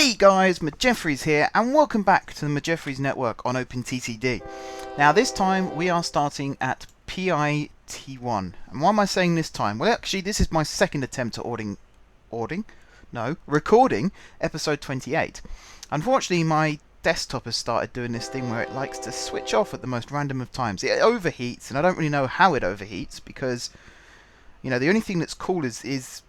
Hey guys, Jeffries here, and welcome back to the Jeffries network on OpenTTD. Now this time we are starting at PIT1. And why am I saying this time? Well, actually this is my second attempt at recording episode 28. Unfortunately my desktop has started doing this thing where it likes to switch off at the most random of times. It overheats, and I don't really know how it overheats because, you know, the only thing that's cool is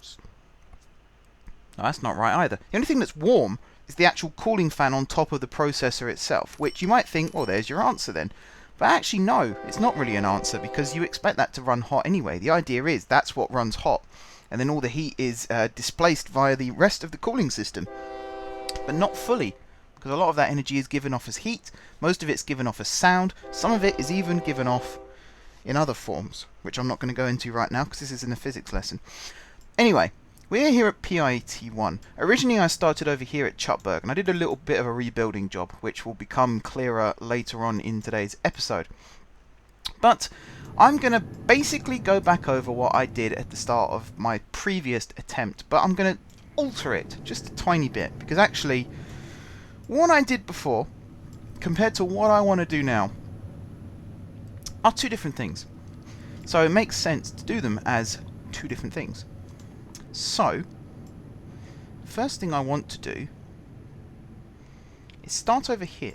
no, that's not right either. The only thing that's warm is the actual cooling fan on top of the processor itself, which you might think, well, there's your answer then. But actually, no, it's not really an answer because you expect that to run hot anyway. The idea is that's what runs hot, and then all the heat is displaced via the rest of the cooling system. But not fully, because a lot of that energy is given off as heat, most of it's given off as sound, some of it is even given off in other forms, which I'm not going to go into right now because this isn't a physics lesson. Anyway, we're here at PIT1. Originally I started over here at Chutberg, and I did a little bit of a rebuilding job, which will become clearer later on in today's episode. But I'm going to basically go back over what I did at the start of my previous attempt, but I'm going to alter it just a tiny bit, because actually what I did before compared to what I want to do now are two different things. So it makes sense to do them as two different things. So, first thing I want to do is start over here.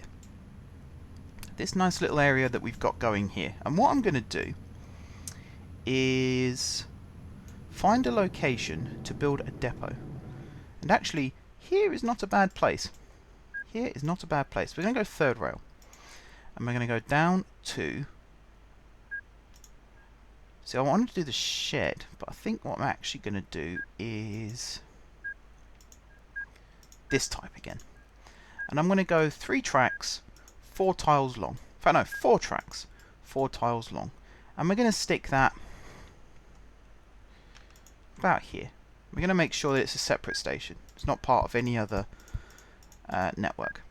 This nice little area that we've got going here. And what I'm going to do is find a location to build a depot. And actually, here is not a bad place. Here is not a bad place. We're going to go third rail. And we're going to go down to... See, I wanted to do the shed, but I think what I'm actually going to do is this type again. And I'm going to go 3 tracks, 4 tiles long. In fact, no, 4 tracks, 4 tiles long. And we're going to stick that about here. We're going to make sure that it's a separate station. It's not part of any other network.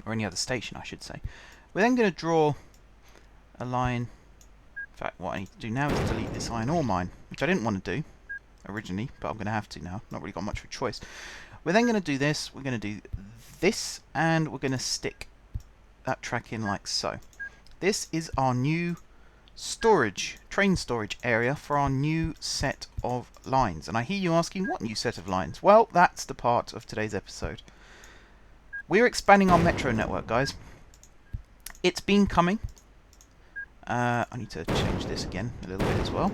Or any other station, I should say. We're then going to draw a line. In fact, what I need to do now is delete this iron ore mine, which I didn't want to do originally, but I'm going to have to now. Not really got much of a choice. We're then going to do this, we're going to do this, and we're going to stick that track in like so. This is our new storage, train storage area for our new set of lines. And I hear you asking, what new set of lines? Well, that's the part of today's episode. We're expanding our metro network, guys. It's been coming. I need to change this again a little bit as well.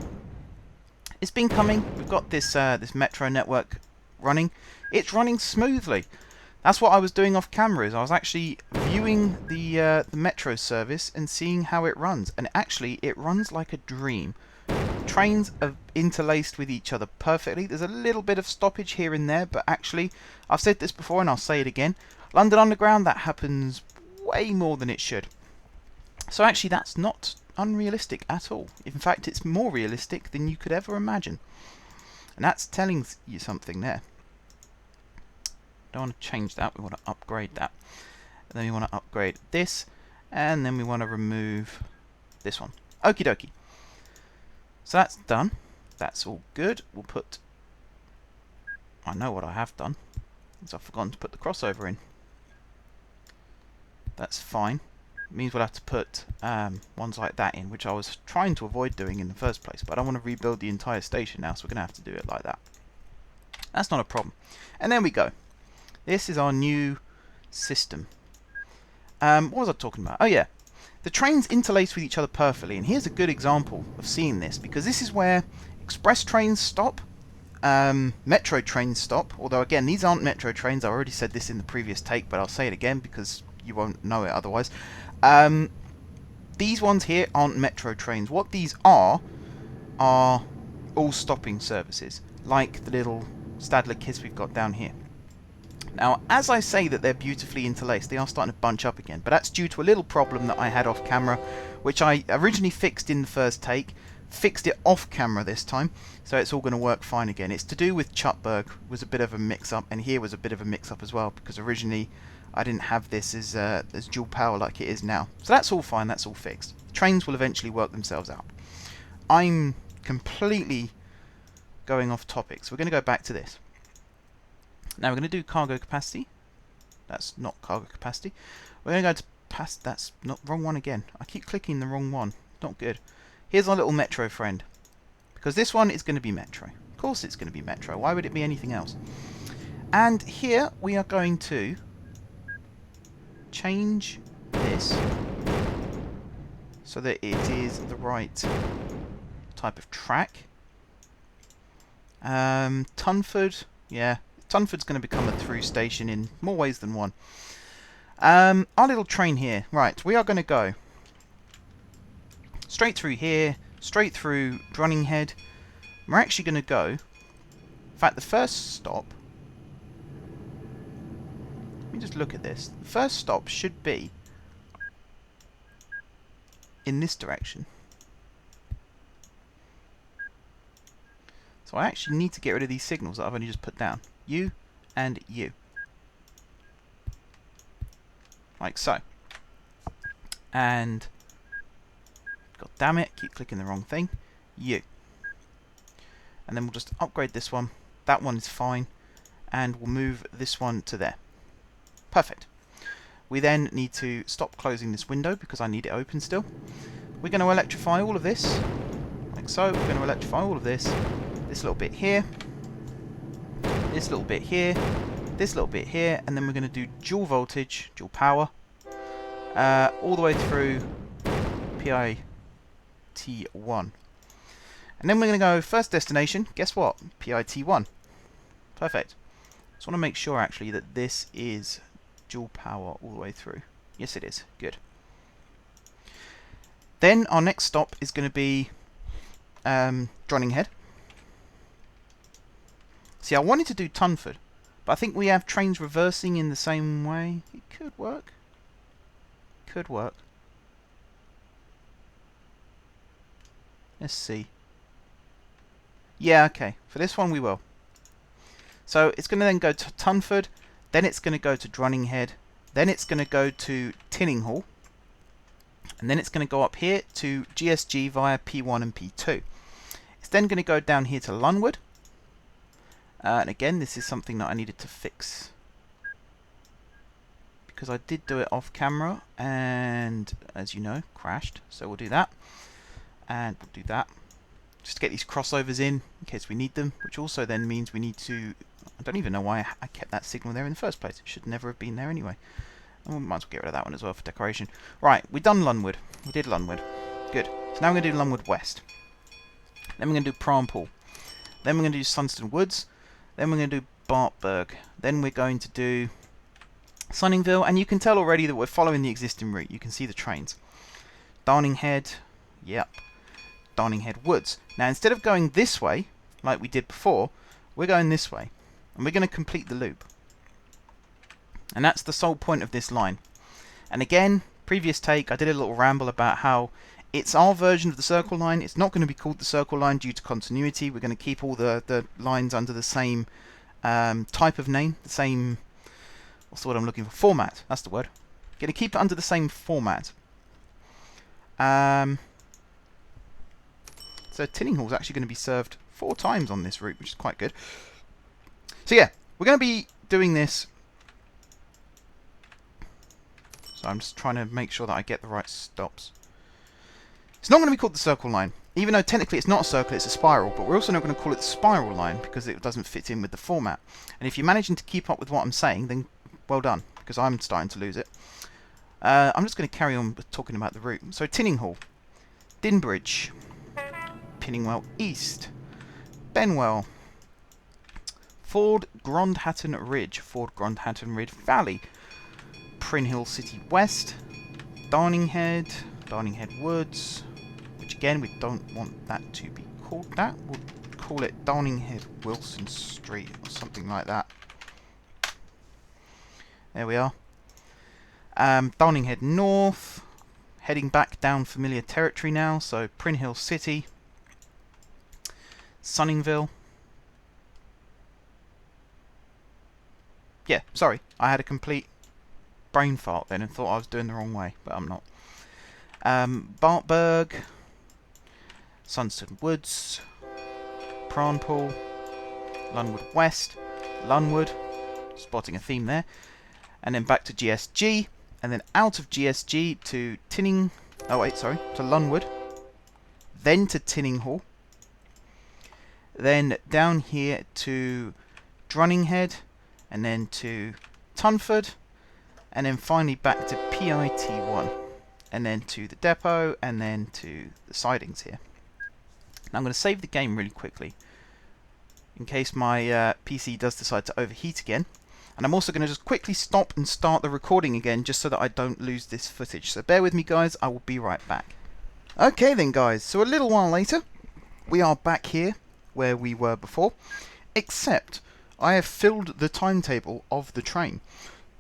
It's been coming. We've got this this metro network running. It's running smoothly. That's what I was doing off camera. Is I was actually viewing the metro service and seeing how it runs. And actually, it runs like a dream. Trains are interlaced with each other perfectly. There's a little bit of stoppage here and there, but actually, I've said this before and I'll say it again. London Underground, that happens way more than it should. So actually that's not unrealistic at all. In fact, it's more realistic than you could ever imagine. And that's telling you something there. Don't want to change that, we want to upgrade that. And then we want to upgrade this, and then we want to remove this one. Okie dokie. So that's done. That's all good. We'll put... I know what I have done, because I've forgotten to put the crossover in. That's fine. It means we'll have to put ones like that in, which I was trying to avoid doing in the first place, but I don't want to rebuild the entire station now, so we're going to have to do it like that. That's not a problem. And there we go. This is our new system. What was I talking about? Oh yeah, the trains interlace with each other perfectly, and here's a good example of seeing this, because this is where express trains stop, metro trains stop, although again, these aren't metro trains. I already said this in the previous take, but I'll say it again because you won't know it otherwise. These ones here aren't metro trains. What these are all stopping services, like the little Stadler Kiss we've got down here. Now, as I say that they're beautifully interlaced, they are starting to bunch up again, but that's due to a little problem that I had off camera, which I originally fixed in the first take, fixed it off camera this time, so it's all going to work fine again. It's to do with Chutberg was a bit of a mix-up, and here was a bit of a mix-up as well, because originally I didn't have this as dual power like it is now. So that's all fine, that's all fixed. Trains will eventually work themselves out. I'm completely going off topic, so we're going to go back to this. Now we're going to do cargo capacity. That's not cargo capacity. We're going to go to past. That's not wrong one again. I keep clicking the wrong one. Not good. Here's our little metro friend. Because this one is going to be metro. Of course it's going to be metro. Why would it be anything else? And here we are going to change this so that it is the right type of track. Tunford, yeah, Tunford's going to become a through station in more ways than one. Our little train here, right, we are going to go straight through here, straight through Drunninghead. We're actually going to go, in fact the first stop, let me just look at this, the first stop should be in this direction. So I actually need to get rid of these signals that I've only just put down. You and you. Like so. And, god damn it, keep clicking the wrong thing. You. And then we'll just upgrade this one. That one is fine. And we'll move this one to there. Perfect. We then need to stop closing this window because I need it open still. We're going to electrify all of this. Like so. We're going to electrify all of this. This little bit here, this little bit here, this little bit here, and then we're going to do dual voltage, dual power, all the way through PIT1. And then we're going to go first destination, guess what? PIT1. Perfect. Just want to make sure actually that this is dual power all the way through. Yes it is. Good. Then our next stop is going to be Drunninghead. See, I wanted to do Tunford, but I think we have trains reversing in the same way. It could work. Could work. Let's see. Yeah, okay. For this one we will. So it's going to then go to Tunford, then it's going to go to Drunninghead, then it's going to go to Tinninghall, and then it's going to go up here to GSG via P1 and P2. It's then going to go down here to Lunwood. And again, this is something that I needed to fix because I did do it off camera and, as you know, crashed. So we'll do that, and we'll do that just to get these crossovers in case we need them, which also then means we need to, I don't even know why I kept that signal there in the first place. It should never have been there anyway. And we might as well get rid of that one as well for decoration. Right, we've done Lunwood. We did Lunwood. Good. So now we're going to do Lunwood West. Then we're going to do Prampool. Then we're going to do Sunston Woods. Then we're going to do Bartburg. Then we're going to do Sunningville. And you can tell already that we're following the existing route. You can see the trains. Darninghead. Yep. Darninghead Woods. Now, instead of going this way, like we did before, we're going this way. And we're going to complete the loop. And that's the sole point of this line. And again, previous take, I did a little ramble about how it's our version of the Circle Line. It's not going to be called the Circle Line due to continuity. We're going to keep all the lines under the same type of name, the same, what's the word I'm looking for? Format, that's the word. Going to keep it under the same format. So Tinninghall is actually going to be served 4 times on this route, which is quite good. So yeah, we're going to be doing this. So I'm just trying to make sure that I get the right stops. It's not going to be called the Circle Line, even though technically it's not a circle, it's a spiral, but we're also not going to call it the Spiral Line because it doesn't fit in with the format. And if you're managing to keep up with what I'm saying, then well done, because I'm starting to lose it. I'm just going to carry on with talking about the route. So Tinninghall, Dinbridge, Pinningwell East, Benwell, Ford Grondhatton Ridge, Ford Grondhatton Ridge Valley, Prinhill City West, Darninghead, Darninghead Woods, which again we don't want that to be called that. We'll call it Darninghead Wilson Street or something like that. There we are. Darninghead North, heading back down familiar territory now, so Prinhill City, Sunningville. Yeah, sorry, I had a complete brain fart then and thought I was doing the wrong way, but I'm not. Bartburg, Sunston Woods, Prampool, Lunwood West, Lunwood, spotting a theme there. And then back to GSG, and then out of GSG to Tinning, oh wait, sorry, to Lunwood, then to Tinning Hall, then down here to Drunninghead, and then to Tunford, and then finally back to PIT1, and then to the depot, and then to the sidings here. Now I'm going to save the game really quickly, in case my PC does decide to overheat again. And I'm also going to just quickly stop and start the recording again, just so that I don't lose this footage. So bear with me, guys, I will be right back. Okay then, guys, so a little while later, we are back here where we were before, except I have filled the timetable of the train.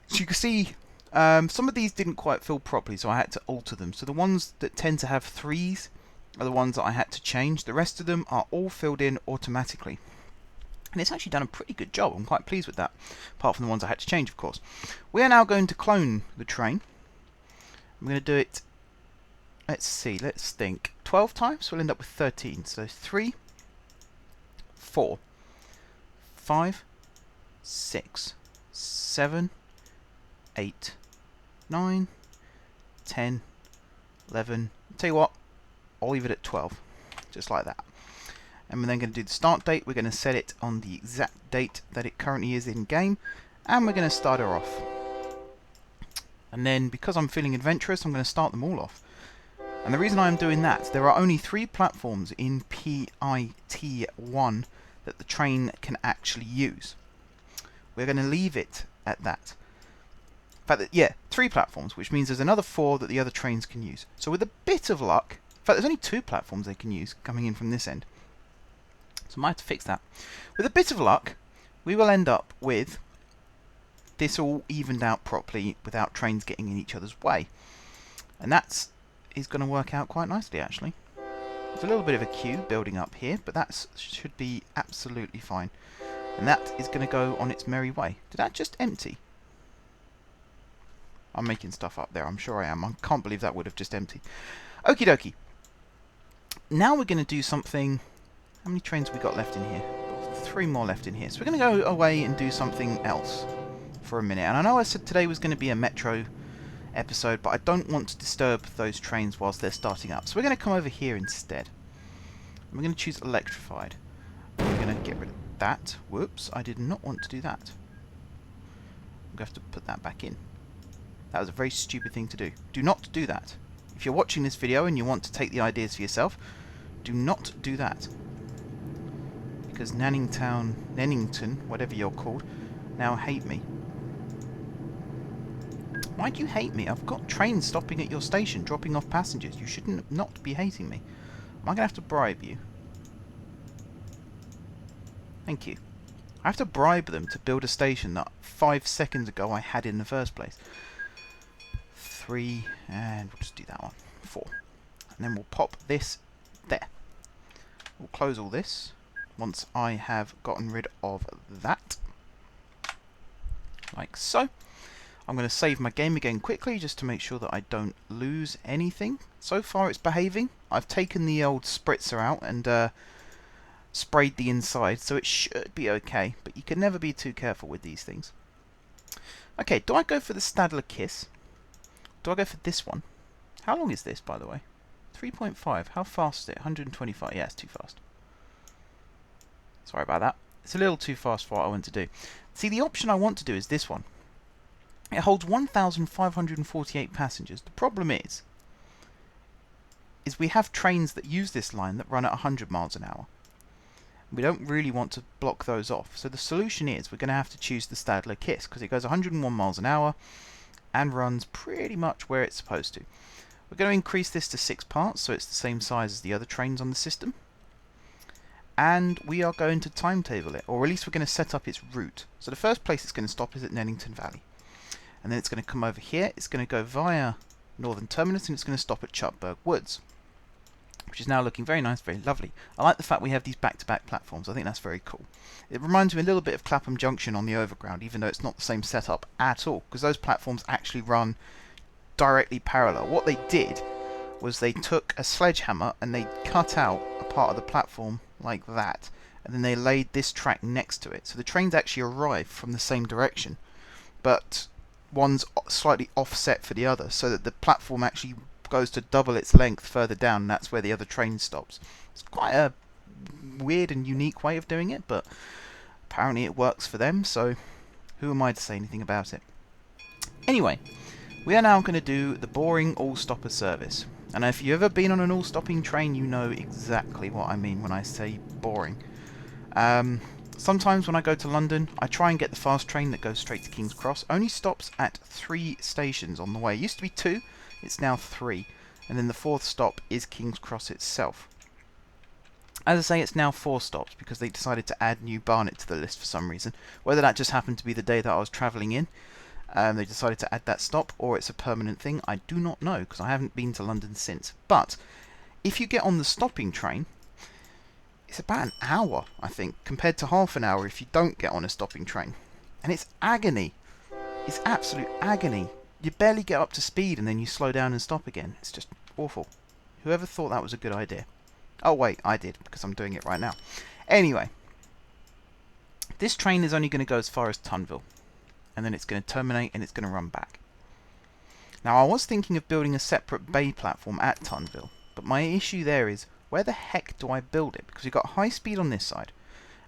So you can see some of these didn't quite fill properly, so I had to alter them. So the ones that tend to have 3s are the ones that I had to change. The rest of them are all filled in automatically. And it's actually done a pretty good job. I'm quite pleased with that, apart from the ones I had to change, of course. We are now going to clone the train. I'm going to do it, let's see, let's think, 12 times, so we'll end up with 13. So 3, 4, 5, 6, 7, 8, 9, 10, 11. I'll tell you what, I'll leave it at 12, just like that. And we're then going to do the start date. We're going to set it on the exact date that it currently is in game, and we're going to start her off. And then, because I'm feeling adventurous, I'm going to start them all off. And the reason I'm doing that, there are only 3 platforms in PIT1 that the train can actually use. We're going to leave it at that. In fact, yeah, 3 platforms, which means there's another 4 that the other trains can use. So with a bit of luck, in fact, there's only 2 platforms they can use coming in from this end. So I might have to fix that. With a bit of luck, we will end up with this all evened out properly without trains getting in each other's way. And that is going to work out quite nicely, actually. There's a little bit of a queue building up here, but that should be absolutely fine. And that is going to go on its merry way. Did that just empty? I'm making stuff up there, I'm sure I am. I can't believe that would have just emptied. Okie dokie. Now we're going to do something. How many trains have we got left in here? 3 more left in here. So we're going to go away and do something else for a minute. And I know I said today was going to be a metro episode, but I don't want to disturb those trains whilst they're starting up. So we're going to come over here instead. We're going to choose electrified. We're going to get rid of that. Whoops, I did not want to do that. I'm going to have to put that back in. That was a very stupid thing to do. Do not do that. If you're watching this video and you want to take the ideas for yourself, do not do that. Because Nennington, whatever you're called, now hate me. Why do you hate me? I've got trains stopping at your station, dropping off passengers. You shouldn't not be hating me. Am I going to have to bribe you? Thank you. I have to bribe them to build a station that 5 seconds ago I had in the first place. 3, and we'll just do that one. 4. And then we'll pop this there. We'll close all this once I have gotten rid of that. Like so. I'm going to save my game again quickly just to make sure that I don't lose anything. So far it's behaving. I've taken the old spritzer out and sprayed the inside, so it should be okay, but you can never be too careful with these things. Okay, do I go for the Stadler Kiss? Do I go for this one? How long is this, by the way? 3.5. How fast is it? 125. Yeah, it's too fast. Sorry about that. It's a little too fast for what I want to do. See, the option I want to do is this one. It holds 1,548 passengers. The problem is we have trains that use this line that run at 100 miles an hour. We don't really want to block those off. So the solution is we're going to have to choose the Stadler Kiss because it goes 101 miles an hour and runs pretty much where it's supposed to. We're going to increase this to 6 parts so it's the same size as the other trains on the system. And we are going to timetable it, or at least we're going to set up its route. So the first place it's going to stop is at Nennington Valley. And then it's going to come over here, it's going to go via Northern Terminus, and it's going to stop at Chutburg Woods. Which is now looking very nice, very lovely. I like the fact we have these back-to-back platforms, I think that's very cool. It reminds me a little bit of Clapham Junction on the Overground, even though it's not the same setup at all, because those platforms actually run directly parallel. What they did was they took a sledgehammer and they cut out a part of the platform like that, and then they laid this track next to it. So the trains actually arrive from the same direction, but one's slightly offset for the other, so that the platform actually goes to double its length further down, and that's where the other train stops. It's quite a weird and unique way of doing it, but apparently it works for them, so who am I to say anything about it? Anyway, we are now going to do the boring all-stopper service. And if you've ever been on an all-stopping train, you know exactly what I mean when I say boring. Sometimes when I go to London, I try and get the fast train that goes straight to King's Cross. Only stops at 3 stations on the way. It used to be 2, it's now 3. And then the 4th stop is King's Cross itself. As I say, it's now 4 stops because they decided to add New Barnet to the list for some reason. Whether that just happened to be the day that I was travelling in, they decided to add that stop, or it's a permanent thing, I do not know, because I haven't been to London since. But if you get on the stopping train, it's about an hour, I think, compared to half an hour if you don't get on a stopping train. And it's agony. It's absolute agony. You barely get up to speed and then you slow down and stop again. It's just awful. Whoever thought that was a good idea? Oh wait, I did, because I'm doing it right now. Anyway, this train is only going to go as far as Tunville, and then it's going to terminate and it's going to run back. Now, I was thinking of building a separate bay platform at Tunville, but my issue there is, where the heck do I build it? Because we've got high speed on this side,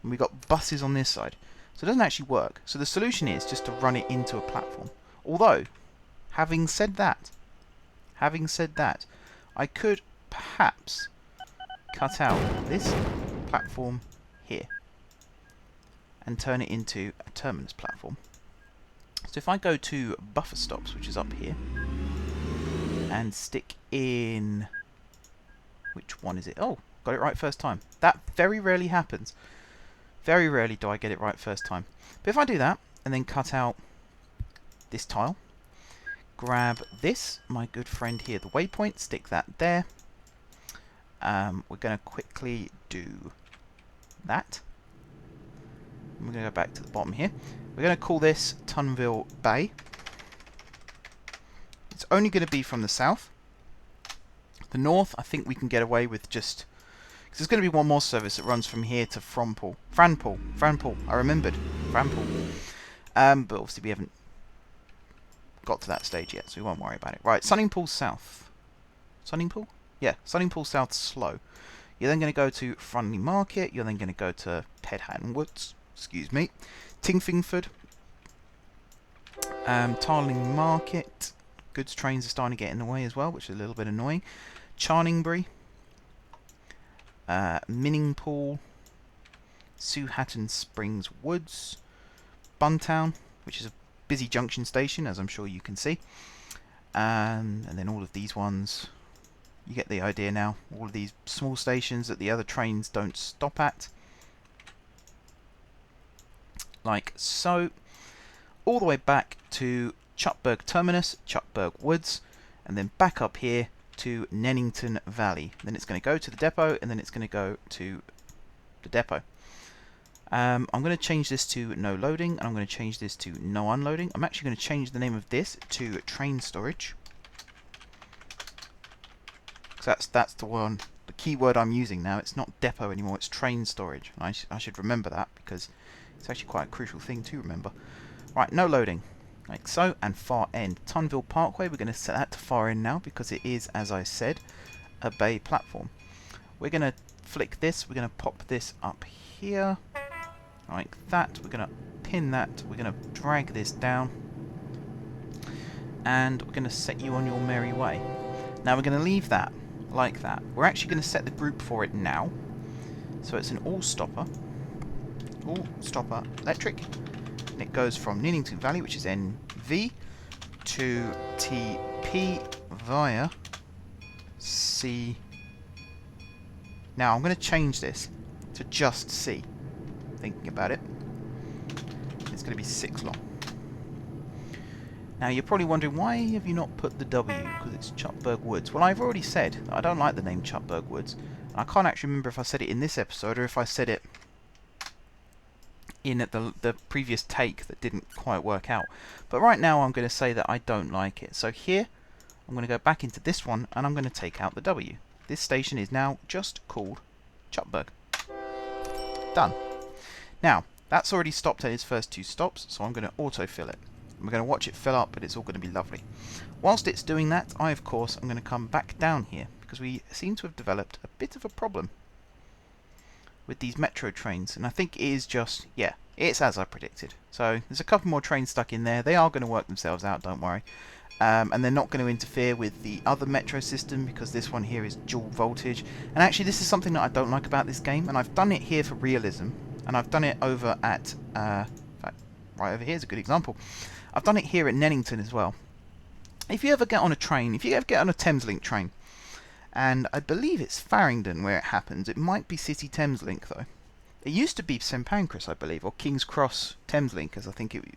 and we've got buses on this side, so it doesn't actually work. So the solution is just to run it into a platform. Although, having said that, I could perhaps cut out this platform here and turn it into a terminus platform. So if I go to buffer stops, which is up here, and stick in... which one is it? Oh, got it right first time. That very rarely happens. Very rarely do I get it right first time. But if I do that, and then cut out this tile, grab this, my good friend here, the Waypoint, stick that there. We're going to quickly do that. And we're going to go back to the bottom here. We're going to call this Tunville Bay. It's only going to be from the south. The north, I think we can get away with just... because there's going to be one more service that runs from here to Franpool. I remembered. Franpool. But obviously we haven't got to that stage yet, so we won't worry about it. Right, Sunningpool South. Sunningpool? Yeah, Sunningpool South Slow. You're then going to go to Fronley Market. You're then going to go to Pedhatton Woods. Excuse me. Tingfingford. Tarling Market. Goods trains are starting to get in the way as well, which is a little bit annoying. Charningbury. Minningpool. Suhatton Springs Woods. Buntown, which is a busy junction station, as I'm sure you can see. And then all of these ones, you get the idea now. All of these small stations that the other trains don't stop at. Like so. All the way back to Chutburg Terminus, Chutburg Woods, and then back up here to Nennington Valley. Then it's going to go to the depot, and then it's going to go to the depot. I'm going to change this to no loading, and I'm going to change this to no unloading. I'm actually going to change the name of this to train storage. Because that's the one, the key word I'm using now. It's not depot anymore, it's train storage. And I should remember that, because it's actually quite a crucial thing to remember. Right, no loading. Like so, and far end. Tunville Parkway, we're going to set that to far end now, because it is, as I said, a bay platform. We're going to flick this, we're going to pop this up here. Like that, we're going to pin that, we're going to drag this down, and we're going to set you on your merry way. Now we're going to leave that like that. We're actually going to set the group for it now. So it's an all-stopper electric, and it goes from Nennington Valley, which is NV, to TP via C. Now I'm going to change this to just C. Thinking about it, it's going to be 6 long. Now you're probably wondering, why have you not put the W? Because it's Chutburg Woods. Well, I've already said that I don't like the name Chutburg Woods. I can't actually remember if I said it in this episode or if I said it in the previous take that didn't quite work out. But right now I'm going to say that I don't like it. So here I'm going to go back into this one and I'm going to take out the W. This station is now just called Chutburg. Done. Now, that's already stopped at its first 2 stops, so I'm going to autofill it. We're going to watch it fill up, but it's all going to be lovely. Whilst it's doing that, I, of course, am going to come back down here, because we seem to have developed a bit of a problem with these metro trains, and I think it is just, yeah, it's as I predicted. So, there's a couple more trains stuck in there. They are going to work themselves out, don't worry. And they're not going to interfere with the other metro system, because this one here is dual voltage. And actually, this is something that I don't like about this game, and I've done it here for realism, and I've done it over at, in fact, right over here is a good example. I've done it here at Nennington as well. If you ever get on a train, if you ever get on a Thameslink train, and I believe it's Farringdon where it happens, it might be City Thameslink though. It used to be St Pancras, I believe, or King's Cross Thameslink, as I think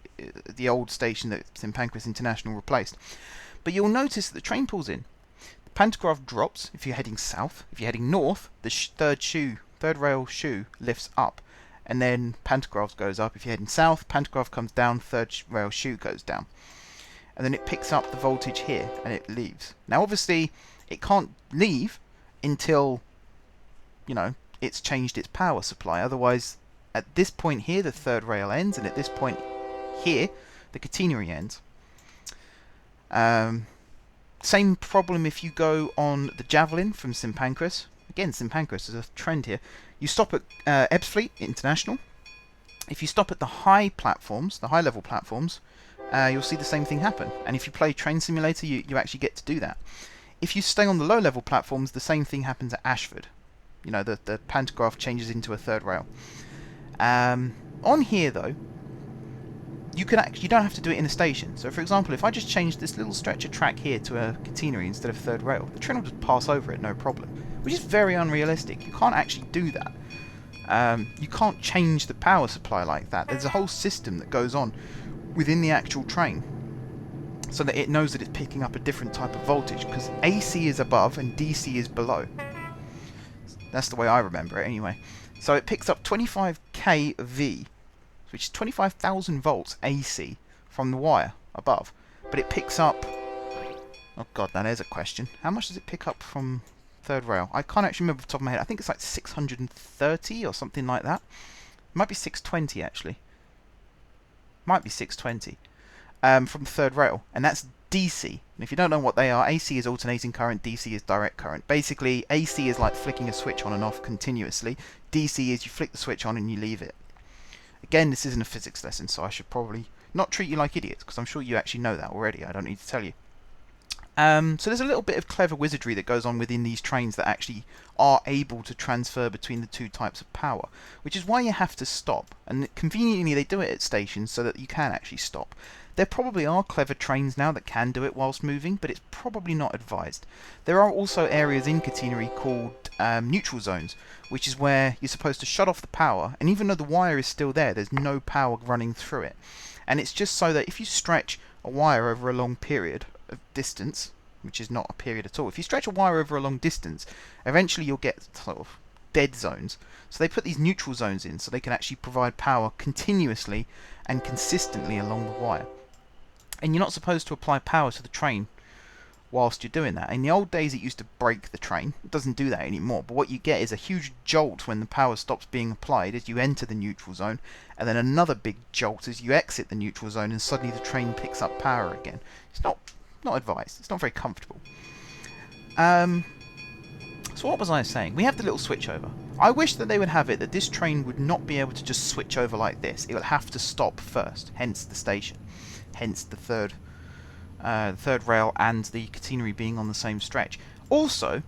the old station that St Pancras International replaced. But you'll notice that the train pulls in. The pantograph drops if you're heading south. If you're heading north, the third rail shoe lifts up, and then pantograph goes up. If you're heading south, pantograph comes down, third rail shoe goes down. And then it picks up the voltage here, and it leaves. Now, obviously, it can't leave until, you know, it's changed its power supply. Otherwise, at this point here, the third rail ends, and at this point here, the catenary ends. Same problem if you go on the Javelin from St Pancras. Again, St Pancras is a trend here. You stop at Ebbsfleet International. If you stop at the high platforms, the high-level platforms, you'll see the same thing happen. And if you play Train Simulator, you actually get to do that. If you stay on the low-level platforms, the same thing happens at Ashford. You know, the pantograph changes into a third rail. On here, though, you don't have to do it in a station. So, for example, if I just change this little stretch of track here to a catenary instead of third rail, the train will just pass over it, no problem. Which is very unrealistic. You can't actually do that. You can't change the power supply like that. There's a whole system that goes on within the actual train, so that it knows that it's picking up a different type of voltage, because AC is above and DC is below. That's the way I remember it anyway. So it picks up 25 kV, which is 25,000 volts AC from the wire above. But it picks up... Oh god, now there's a question. How much does it pick up from third rail? I can't actually remember off the top of my head. I think it's like 630 or something like that. It might be 620 actually. Might be 620 from third rail, and that's DC. And if you don't know what they are, AC is alternating current, DC is direct current. Basically, AC is like flicking a switch on and off continuously. DC is you flick the switch on and you leave it. Again, this isn't a physics lesson, so I should probably not treat you like idiots, because I'm sure you actually know that already. I don't need to tell you. So there's a little bit of clever wizardry that goes on within these trains that actually are able to transfer between the two types of power, which is why you have to stop. And conveniently they do it at stations so that you can actually stop. There probably are clever trains now that can do it whilst moving, but it's probably not advised. There are also areas in catenary called neutral zones, which is where you're supposed to shut off the power, and even though the wire is still there, there's no power running through it. And it's just so that if you stretch a wire over a long period of distance, which is not a period at all, if you stretch a wire over a long distance, eventually you'll get sort of dead zones. So they put these neutral zones in so they can actually provide power continuously and consistently along the wire. And you're not supposed to apply power to the train whilst you're doing that. In the old days it used to break the train. It doesn't do that anymore, but what you get is a huge jolt when the power stops being applied as you enter the neutral zone, and then another big jolt as you exit the neutral zone, and suddenly the train picks up power again. It's not advised. It's not very comfortable. So what was I saying? We have the little switch over. I wish that they would have it that this train would not be able to just switch over like this. It would have to stop first, hence the station. Hence the third rail and the catenary being on the same stretch. Also,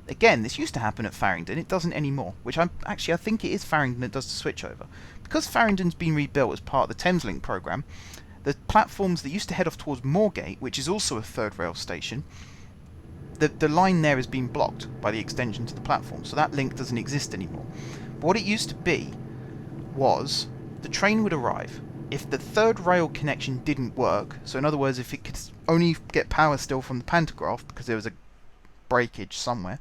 again, this used to happen at Farringdon. It doesn't anymore, which I think it is Farringdon that does the switch over. Because Farringdon's been rebuilt as part of the Thameslink programme, the platforms that used to head off towards Moorgate, which is also a third rail station, the line there has been blocked by the extension to the platform, so that link doesn't exist anymore. But what it used to be was the train would arrive. If the third rail connection didn't work, so in other words, if it could only get power still from the pantograph because there was a breakage somewhere,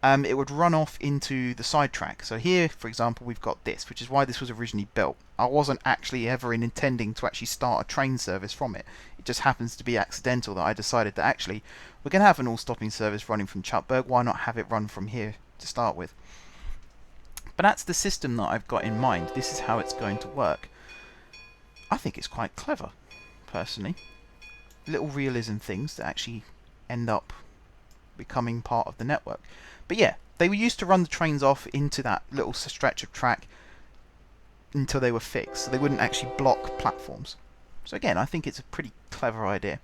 it would run off into the side track. So here, for example, we've got this, which is why this was originally built. I wasn't actually ever intending to actually start a train service from it. It just happens to be accidental that I decided that actually we're going to have an all-stopping service running from Chutberg. Why not have it run from here to start with? But that's the system that I've got in mind. This is how it's going to work. I think it's quite clever, personally. Little realism things that actually end up becoming part of the network. But yeah, they were used to run the trains off into that little stretch of track until they were fixed, so they wouldn't actually block platforms. So again, I think it's a pretty clever idea.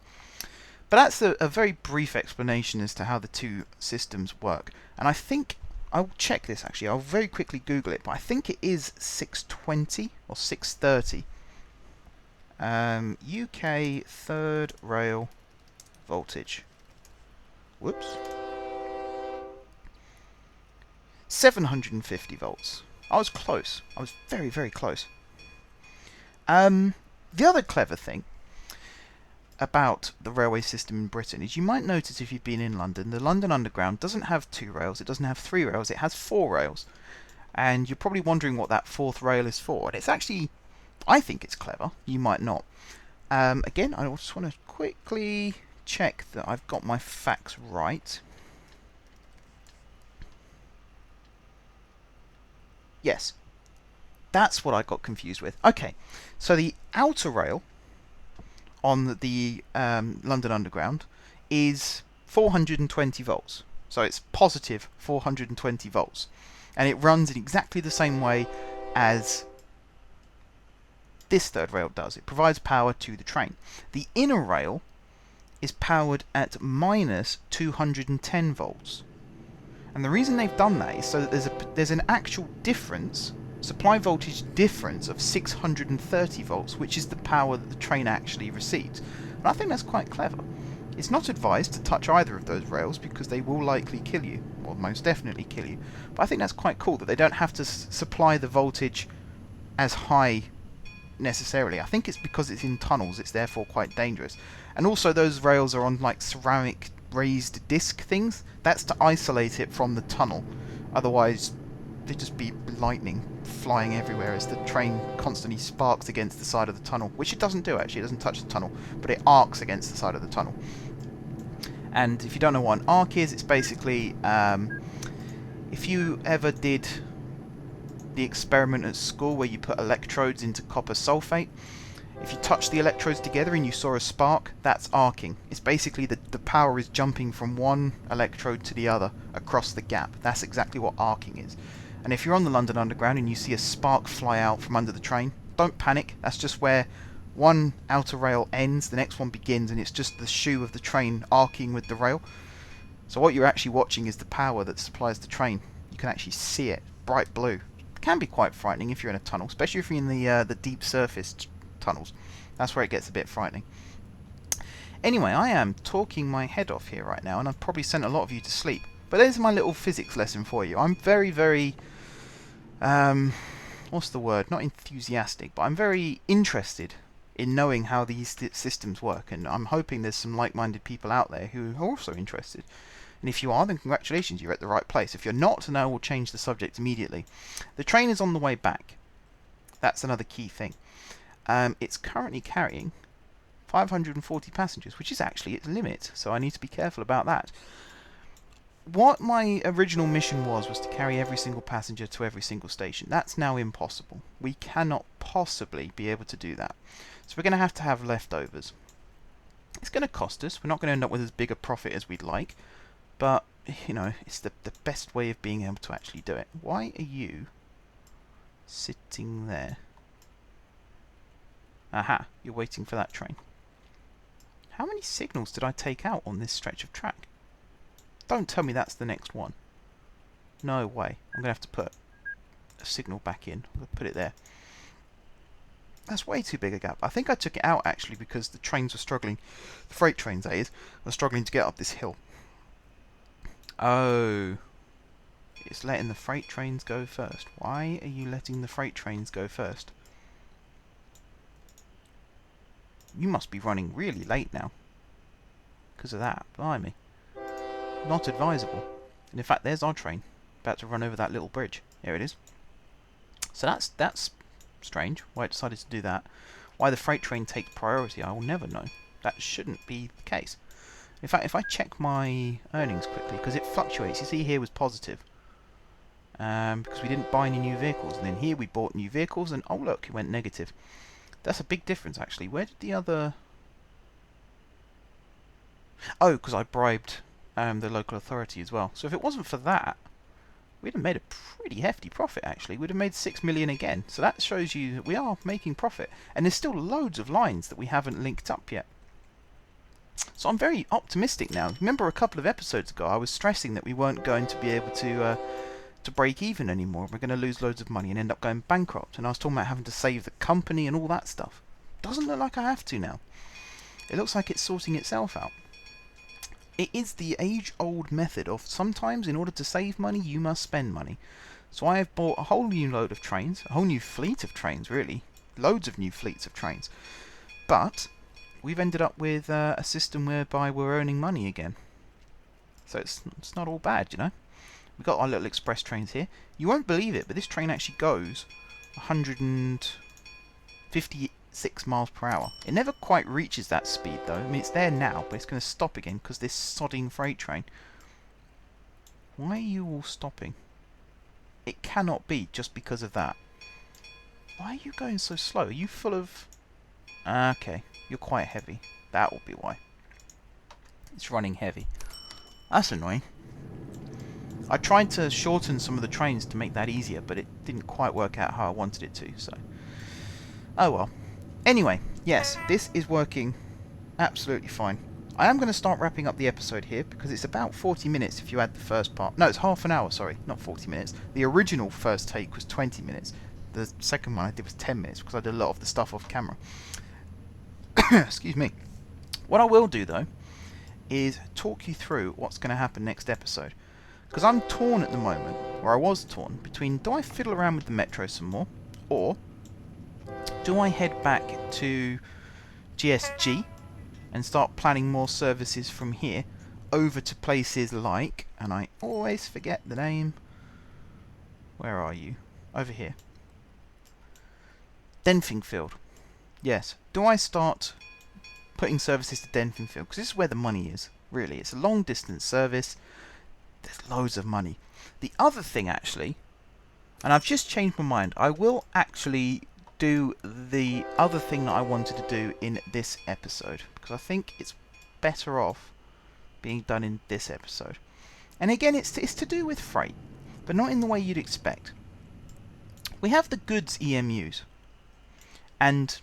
But that's a very brief explanation as to how the two systems work. And I think, I'll check this actually, I'll very quickly Google it, but I think it is 620 or 630. UK third rail voltage. Whoops. 750 volts. I was close. I was very, very close. The other clever thing about the railway system in Britain is you might notice if you've been in London, the London Underground doesn't have 2 rails, it doesn't have 3 rails, it has 4 rails. And you're probably wondering what that 4th rail is for. And it's actually, I think it's clever, you might not. Again, I just want to quickly check that I've got my facts right. Yes, that's what I got confused with. Okay, so the outer rail on the London Underground is 420 volts. So it's positive 420 volts. And it runs in exactly the same way as this third rail does. It provides power to the train. The inner rail is powered at minus 210 volts. And the reason they've done that is so that there's an actual difference, supply voltage difference of 630 volts, which is the power that the train actually receives. And I think that's quite clever. It's not advised to touch either of those rails because they will likely kill you, or most definitely kill you. But I think that's quite cool that they don't have to supply the voltage as high necessarily. I think it's because it's in tunnels, it's therefore quite dangerous. And also those rails are on like ceramic raised disc things. That's to isolate it from the tunnel. Otherwise there'd just be lightning flying everywhere as the train constantly sparks against the side of the tunnel, which it doesn't do actually, it doesn't touch the tunnel, but it arcs against the side of the tunnel. And if you don't know what an arc is, it's basically if you ever did the experiment at school where you put electrodes into copper sulfate, if you touch the electrodes together and you saw a spark, that's arcing. It's basically the power is jumping from one electrode to the other across the gap. That's exactly what arcing is. And if you're on the London Underground and you see a spark fly out from under the train, don't panic. That's just where one outer rail ends, the next one begins, and it's just the shoe of the train arcing with the rail. So what you're actually watching is the power that supplies the train. You can actually see it, bright blue. It can be quite frightening if you're in a tunnel, especially if you're in the deep surface tunnels. That's where it gets a bit frightening. Anyway, I am talking my head off here right now, and I've probably sent a lot of you to sleep. But there's my little physics lesson for you. I'm very, very, what's the word? Not enthusiastic, but I'm very interested in knowing how these systems work, and I'm hoping there's some like-minded people out there who are also interested. And if you are, then congratulations, you're at the right place. If you're not, then I will change the subject immediately. The train is on the way back. That's another key thing. It's currently carrying 540 passengers, which is actually its limit, so I need to be careful about that. What my original mission was to carry every single passenger to every single station. That's now impossible. We cannot possibly be able to do that. So we're going to have leftovers. It's going to cost us. We're not going to end up with as big a profit as we'd like, but, you know, it's the best way of being able to actually do it. Why are you sitting there? Aha, you're waiting for that train. How many signals did I take out on this stretch of track? Don't tell me that's the next one. No way. I'm going to have to put a signal back in. I'm going to put it there. That's way too big a gap. I think I took it out actually because the trains were struggling, the freight trains that is, were struggling to get up this hill. Oh. It's letting the freight trains go first. Why are you letting the freight trains go first? You must be running really late now. Because of that. Blimey. Not advisable. And in fact, there's our train. About to run over that little bridge. Here it is. So that's strange. Why it decided to do that. Why the freight train takes priority, I will never know. That shouldn't be the case. In fact, if I check my earnings quickly, because it fluctuates. You see here was positive. because we didn't buy any new vehicles. And then here we bought new vehicles, and oh look, it went negative. That's a big difference, actually. Where did the other... Oh, because I bribed the local authority as well. So if it wasn't for that, we'd have made a pretty hefty profit, actually. We'd have made 6 million again. So that shows you that we are making profit. And there's still loads of lines that we haven't linked up yet. So I'm very optimistic now. Remember a couple of episodes ago, I was stressing that we weren't going to be able to break even anymore. We're going to lose loads of money and end up going bankrupt. And I was talking about having to save the company and all that stuff. Doesn't look like I have to now. It looks like it's sorting itself out. It is the age-old method of sometimes in order to save money, you must spend money. So I have bought a whole new load of trains, a whole new fleet of trains, really. Loads of new fleets of trains. But we've ended up with a system whereby we're earning money again. So it's not all bad, you know. We've got our little express trains here. You won't believe it, but this train actually goes 156 miles per hour. It never quite reaches that speed, though. I mean, it's there now, but it's going to stop again because this sodding freight train. Why are you all stopping? It cannot be just because of that. Why are you going so slow? Are you full of... Okay, you're quite heavy. That will be why. It's running heavy. That's annoying. I tried to shorten some of the trains to make that easier, but it didn't quite work out how I wanted it to, so... Oh well. Anyway, yes, this is working absolutely fine. I am going to start wrapping up the episode here, because it's about 40 minutes if you add the first part. No, it's half an hour, sorry, not 40 minutes. The original first take was 20 minutes. The second one I did was 10 minutes, because I did a lot of the stuff off camera. Excuse me. What I will do, though, is talk you through what's going to happen next episode. Because I'm torn at the moment, or I was torn, between do I fiddle around with the metro some more, or do I head back to GSG and start planning more services from here over to places like, and I always forget the name, where are you? Over here. Denfingfield. Yes. Do I start putting services to Denfingfield? Because this is where the money is, really. It's a long distance service. There's loads of money. The other thing, actually, and I've just changed my mind, I will actually do the other thing that I wanted to do in this episode, because I think it's better off being done in this episode. And again, it's to do with freight, but not in the way you'd expect. We have the goods EMUs, and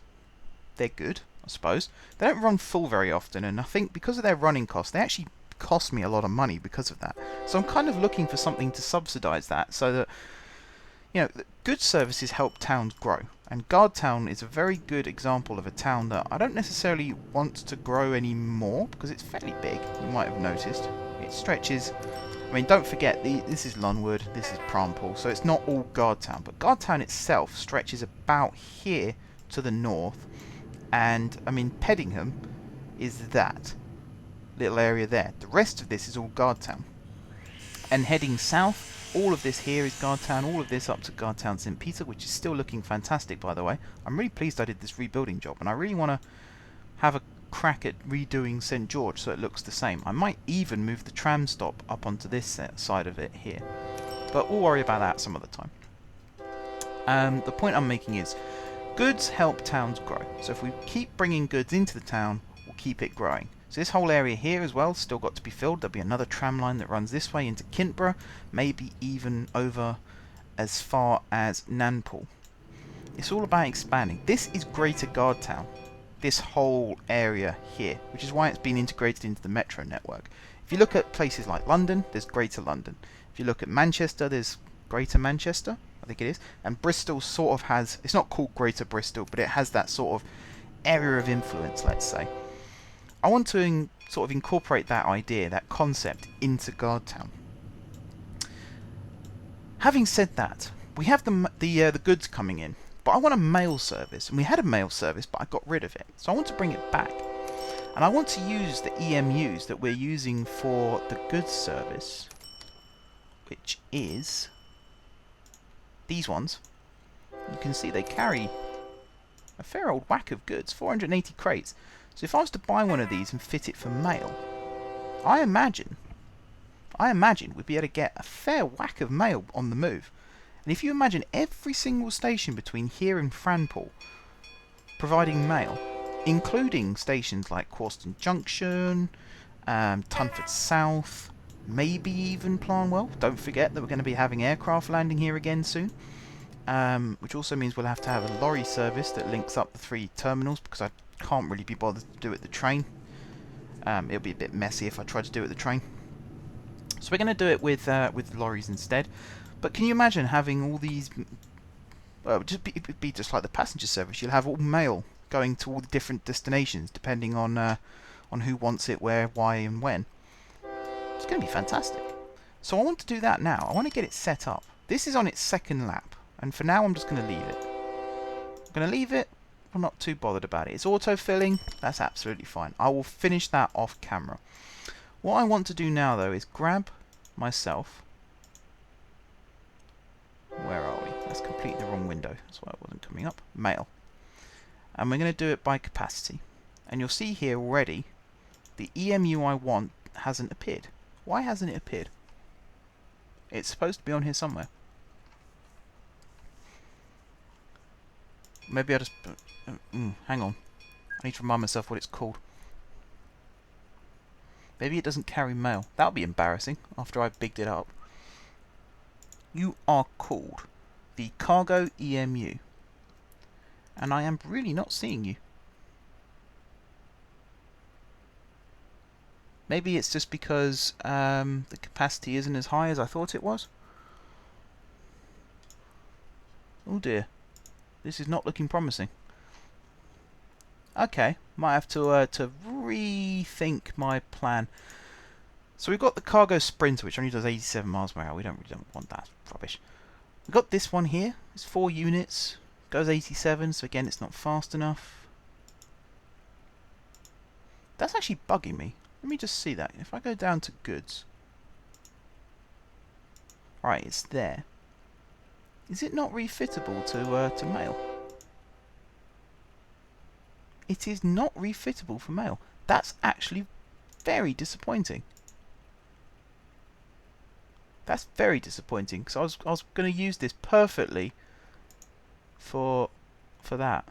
they're good, I suppose. They don't run full very often, and I think because of their running costs, they actually cost me a lot of money because of that. So I'm kind of looking for something to subsidise that, so that, you know, good services help towns grow. And Guardtown is a very good example of a town that I don't necessarily want to grow anymore, because it's fairly big, you might have noticed. It stretches, I mean, don't forget, this is Lunwood, this is Prampool, so it's not all Guardtown, but Guardtown itself stretches about here to the north, and, I mean, Peddingham is that little area there. The rest of this is all Guardtown. And heading south, all of this here is Guardtown, all of this up to Guardtown St. Peter, which is still looking fantastic, by the way. I'm really pleased I did this rebuilding job, and I really want to have a crack at redoing St. George so it looks the same. I might even move the tram stop up onto this side of it here. But we'll worry about that some other time. The point I'm making is, goods help towns grow. So if we keep bringing goods into the town, we'll keep it growing. So this whole area here as well still got to be filled. There'll be another tram line that runs this way into Kintborough, maybe even over as far as Nanpool. It's all about expanding. This is Greater Guardtown, this whole area here, which is why it's been integrated into the metro network. If you look at places like London, there's Greater London. If you look at Manchester, there's Greater Manchester, I think it is. And Bristol sort of has, it's not called Greater Bristol, but it has that sort of area of influence, let's say. I want to sort of incorporate that idea, that concept, into Guardtown. Having said that, we have the goods coming in, but I want a mail service, and we had a mail service, but I got rid of it. So I want to bring it back, and I want to use the EMUs that we're using for the goods service, which is these ones. You can see they carry a fair old whack of goods, 480 crates. So if I was to buy one of these and fit it for mail, I imagine we'd be able to get a fair whack of mail on the move. And if you imagine every single station between here and Franpool providing mail, including stations like Quarston Junction, Tunford South, maybe even Planwell. Don't forget that we're going to be having aircraft landing here again soon, which also means we'll have to have a lorry service that links up the 3 terminals, because I can't really be bothered to do it the train. It'll be a bit messy if I try to do it the train. So we're going to do it with lorries instead. But can you imagine having all these... Well, it'd be just like the passenger service. You'll have all mail going to all the different destinations, depending on who wants it, where, why, and when. It's going to be fantastic. So I want to do that now. I want to get it set up. This is on its 2nd lap, and for now I'm just going to leave it. I'm going to leave it. I'm not too bothered about it. It's auto-filling. That's absolutely fine. I will finish that off camera. What I want to do now, though, is grab myself... Where are we? That's completely the wrong window. That's why it wasn't coming up. Mail. And we're going to do it by capacity. And you'll see here already, the EMU I want hasn't appeared. Why hasn't it appeared? It's supposed to be on here somewhere. Maybe I just... hang on. I need to remind myself what it's called. Maybe it doesn't carry mail. That would be embarrassing after I've bigged it up. You are called the Cargo EMU. And I am really not seeing you. Maybe it's just because the capacity isn't as high as I thought it was. Oh dear. This is not looking promising. Okay, might have to rethink my plan. So we've got the Cargo Sprinter, which only does 87 miles per hour. We don't want that rubbish. We've got this one here. It's 4 units. Goes 87, so again, it's not fast enough. That's actually bugging me. Let me just see that. If I go down to goods. Alright, it's there. Is it not refittable to mail? It is not refittable for mail. That's actually very disappointing. That's very disappointing, because I was going to use this perfectly for that.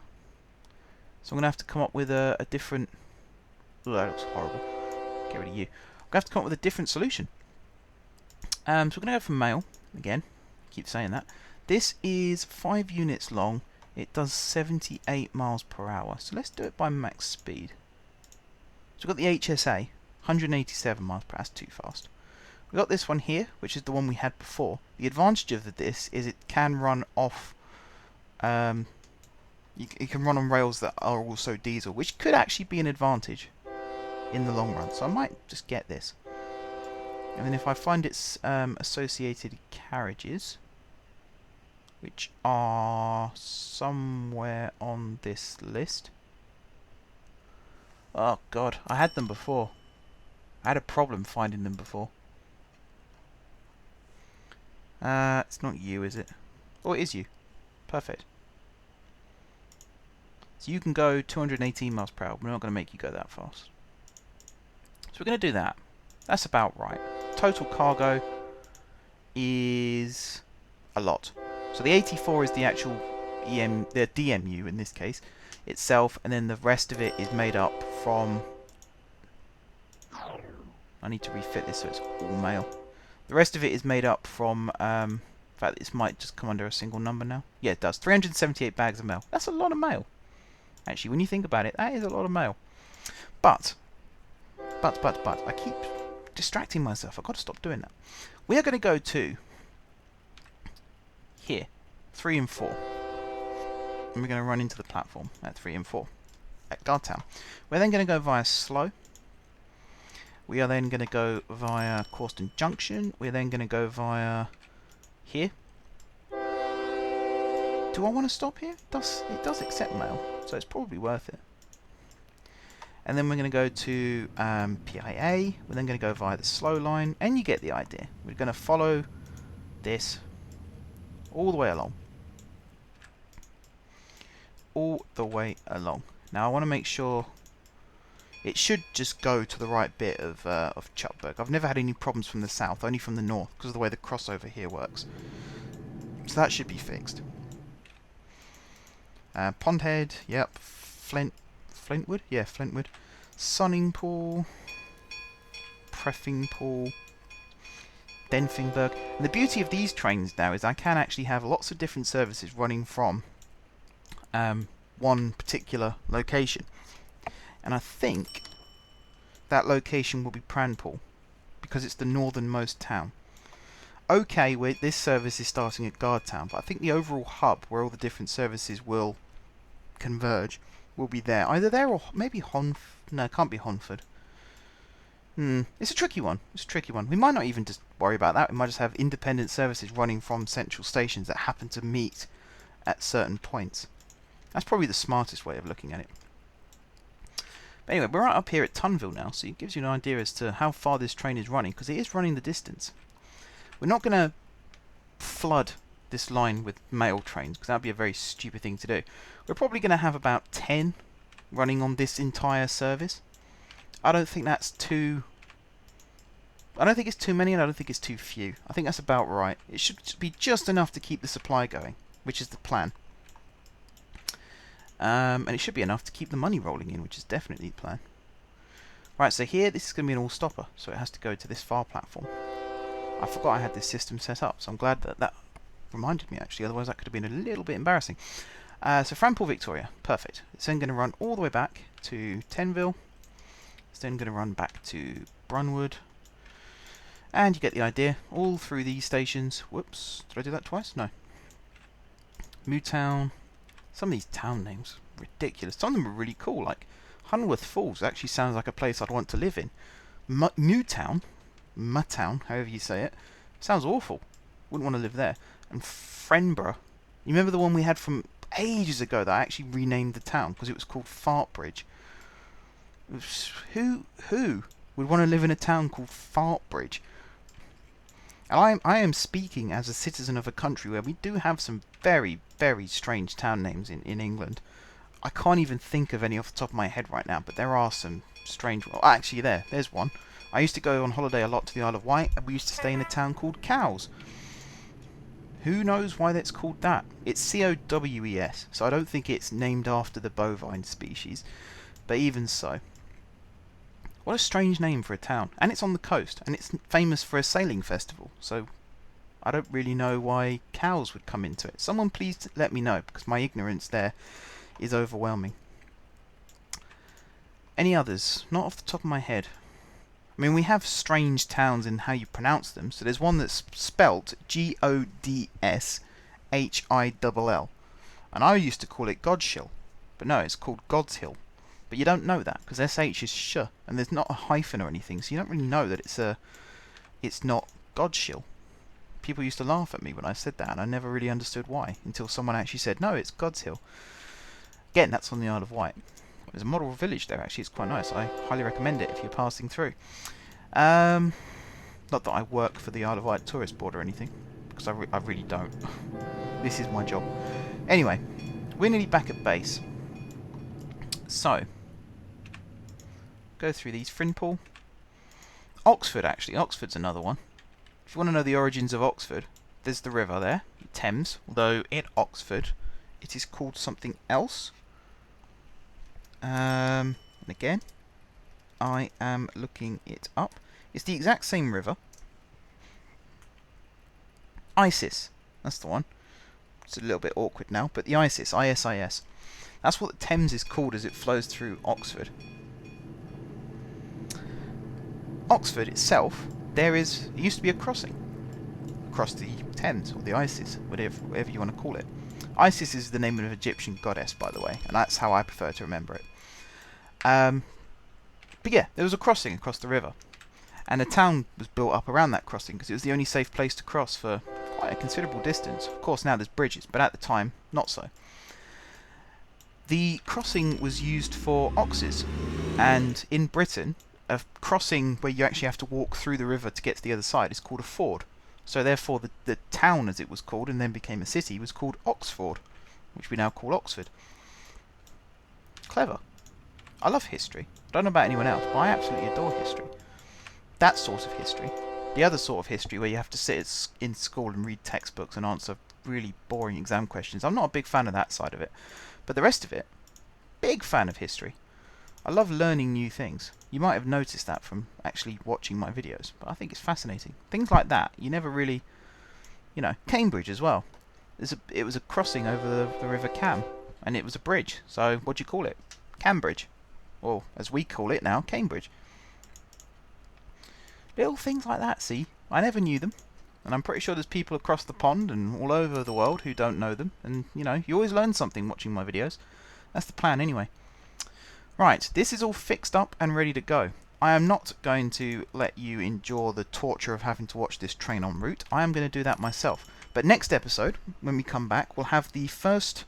So I'm going to have to come up with a different... Oh, that looks horrible. Get rid of you. I'm going to have to come up with a different solution. So we're going to go for mail again. Keep saying that. This is 5 units long. It does 78 miles per hour. So let's do it by max speed. So we've got the HSA, 187 miles per hour. That's too fast. We've got this one here, which is the one we had before. The advantage of this is it can run off... it can run on rails that are also diesel, which could actually be an advantage in the long run. So I might just get this. And then if I find its associated carriages, which are somewhere on this list. Oh god, I had them before. I had a problem finding them before. It's not you, is it? Oh, it is you. Perfect. So you can go 218 miles per hour. We're not going to make you go that fast. So we're going to do that. That's about right. Total cargo is a lot. So the 84 is the actual the DMU in this case itself, and then the rest of it is made up from... I need to refit this so it's all mail. The rest of it is made up from... in fact, this might just come under a single number now. Yeah, it does. 378 bags of mail. That's a lot of mail. Actually, when you think about it, that is a lot of mail. But, I keep distracting myself. I've got to stop doing that. We are going to go to here, 3 and 4. And we're going to run into the platform at 3 and 4 at Guardtown. We're then going to go via Slough. We are then going to go via Quarston Junction. We're then going to go via here. Do I want to stop here? It does accept mail, so it's probably worth it. And then we're going to go to PIA. We're then going to go via the slow line, and you get the idea. We're going to follow this all the way along. All the way along. Now I want to make sure it should just go to the right bit of Chutberg. I've never had any problems from the south, only from the north, because of the way the crossover here works. So that should be fixed. Pondhead, yep. Flintwood? Yeah, Flintwood. Sunning Pool. Preffing Pool. Denfingberg. And the beauty of these trains now is I can actually have lots of different services running from one particular location. And I think that location will be Pranpool, because it's the northernmost town. Okay, this service is starting at Guardtown, but I think the overall hub where all the different services will converge will be there. Either there or maybe no, it can't be Honford. It's a tricky one. It's a tricky one. We might not even just worry about that. We might just have independent services running from central stations that happen to meet at certain points. That's probably the smartest way of looking at it. But anyway, we're right up here at Tunville now, so it gives you an idea as to how far this train is running, because it is running the distance. We're not going to flood this line with mail trains, because that would be a very stupid thing to do. We're probably going to have about 10 running on this entire service. I don't think that's too... I don't think it's too many, and I don't think it's too few. I think that's about right. It should be just enough to keep the supply going, which is the plan. And it should be enough to keep the money rolling in, which is definitely the plan. Right, so here, this is going to be an all-stopper, so it has to go to this far platform. I forgot I had this system set up, so I'm glad that that reminded me, actually. Otherwise, that could have been a little bit embarrassing. So Franpool Victoria, perfect. It's then going to run all the way back to Tenville. It's then going to run back to Brunwood. And you get the idea. All through these stations. Whoops, did I do that twice? No. Mootown. Some of these town names, ridiculous. Some of them are really cool, like Hunworth Falls actually sounds like a place I'd want to live in. Mootown, Matown, however you say it, sounds awful. Wouldn't want to live there. And Frienborough, you remember the one we had from ages ago that I actually renamed the town because it was called Fartbridge. Who would want to live in a town called Fartbridge? And I am speaking as a citizen of a country where we do have some very, very strange town names in England. I can't even think of any off the top of my head right now, but there are some strange... Well, actually, there's one. I used to go on holiday a lot to the Isle of Wight, and we used to stay in a town called Cowes. Who knows why that's called that? It's C-O-W-E-S, so I don't think it's named after the bovine species. But even so... What a strange name for a town. And it's on the coast, and it's famous for a sailing festival, so I don't really know why cows would come into it. Someone please let me know, because my ignorance there is overwhelming. Any others? Not off the top of my head. I mean, we have strange towns in how you pronounce them, so there's one that's spelt G-O-D-S-H-I-L-L. And I used to call it Godshill, but no, it's called Godshill. But you don't know that, because SH is sh, and there's not a hyphen or anything, so you don't really know that it's not Godshill. People used to laugh at me when I said that, and I never really understood why, until someone actually said, no, it's Godshill. Again, that's on the Isle of Wight. There's a model village there, actually, it's quite nice. I highly recommend it if you're passing through. Not that I work for the Isle of Wight Tourist Board or anything, because I really don't. This is my job. Anyway, we're nearly back at base. So... go through these. Frienpool. Oxford, actually. Oxford's another one. If you want to know the origins of Oxford, there's the river there, Thames. Although in Oxford, it is called something else. And again, I am looking it up. It's the exact same river. Isis. That's the one. It's a little bit awkward now, but the Isis. I-S-I-S. That's what the Thames is called as it flows through Oxford. Oxford itself, it used to be a crossing across the Thames, or the Isis, whatever you want to call it. Isis is the name of an Egyptian goddess, by the way, and that's how I prefer to remember it. But yeah, there was a crossing across the river, and a town was built up around that crossing because it was the only safe place to cross for quite a considerable distance. Of course, now there's bridges, but at the time, not so. The crossing was used for oxes, and in Britain, a crossing where you actually have to walk through the river to get to the other side is called a ford. So therefore the town, as it was called and then became a city, was called Oxford, which we now call Oxford. Clever. I love history. I don't know about anyone else, but I absolutely adore history. That sort of history. The other sort of history where you have to sit in school and read textbooks and answer really boring exam questions. I'm not a big fan of that side of it. But the rest of it, big fan of history. I love learning new things. You might have noticed that from actually watching my videos, but I think it's fascinating. Things like that, you never really, you know, Cambridge as well. It was a crossing over the River Cam, and it was a bridge. So what do you call it? Cambridge. Or as we call it now, Cambridge. Little things like that, see? I never knew them. And I'm pretty sure there's people across the pond and all over the world who don't know them. And, you know, you always learn something watching my videos. That's the plan anyway. Right, this is all fixed up and ready to go. I am not going to let you endure the torture of having to watch this train en route. I am going to do that myself. But next episode, when we come back, we'll have the first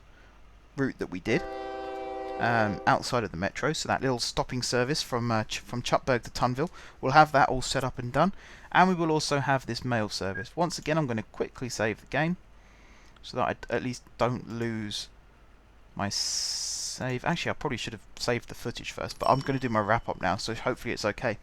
route that we did outside of the metro. So that little stopping service from Chupberg to Tunville. We'll have that all set up and done. And we will also have this mail service. Once again, I'm going to quickly save the game so that I at least don't lose my save. Actually, I probably should have saved the footage first, but I'm going to do my wrap up now, so hopefully it's okay.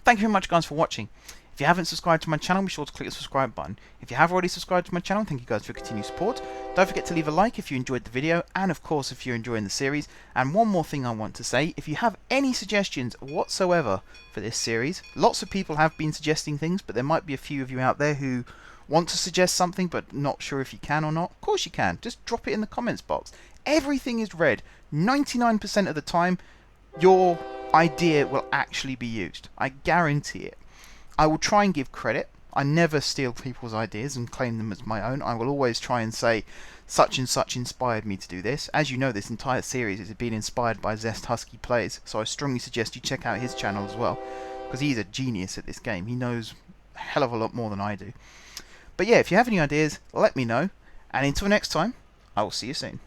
Thank you very much, guys, for watching. If you haven't subscribed to my channel, be sure to click the subscribe button. If you have already subscribed to my channel, thank you guys for your continued support. Don't forget to leave a like if you enjoyed the video, and of course if you're enjoying the series. And one more thing I want to say, if you have any suggestions whatsoever for this series, lots of people have been suggesting things, but there might be a few of you out there who want to suggest something but not sure if you can or not. Of course you can, just drop it in the comments box. Everything is read. 99% of the time, your idea will actually be used. I guarantee it. I will try and give credit. I never steal people's ideas and claim them as my own. I will always try and say, such and such inspired me to do this. As you know, this entire series has been inspired by Zest Husky Plays, so I strongly suggest you check out his channel as well, because he's a genius at this game. He knows a hell of a lot more than I do. But yeah, if you have any ideas, let me know. And until next time, I will see you soon.